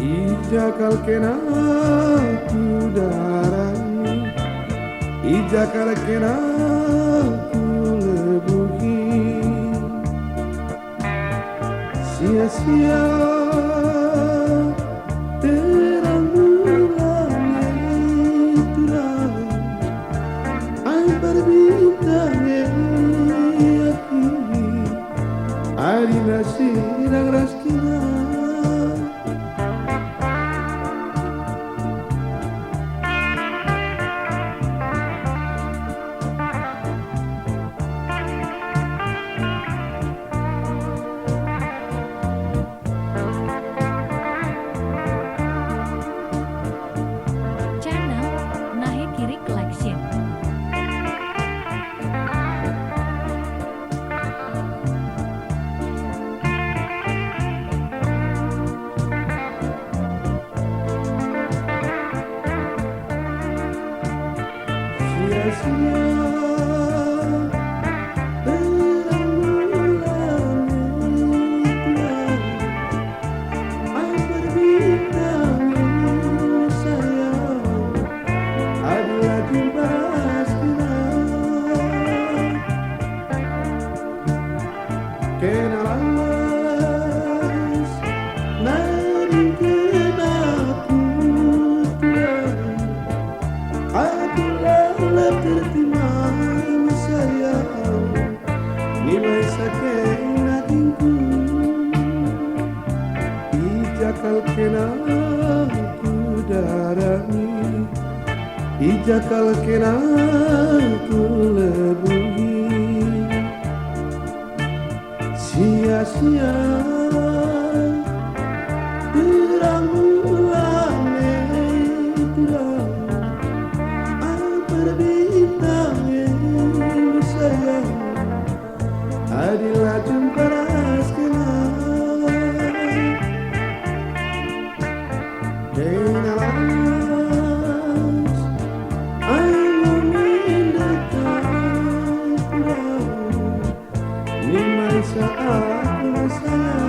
Ijakal kena ku darani, ijakal kena ku lebuhi, sia-sia terang bulan terang, ay berbintang aki, ari nasirang raskina. Channel Nahe Kiri Collection. Sia-sia terang bulan terang, ay berbintang sayang, adalah jumpa sekarang. Kenalas naringkeun aku tuang, aku lelah tertimang sayang, nilai sakit hatiku. Ijakal kena ku darani, ijakal kena ku lebuhi, sia-sia terang bulan terang, ay berbintang sayang, adalah jumpa raskina. Kenalas ay memindakan pulang, nimai saat sayang.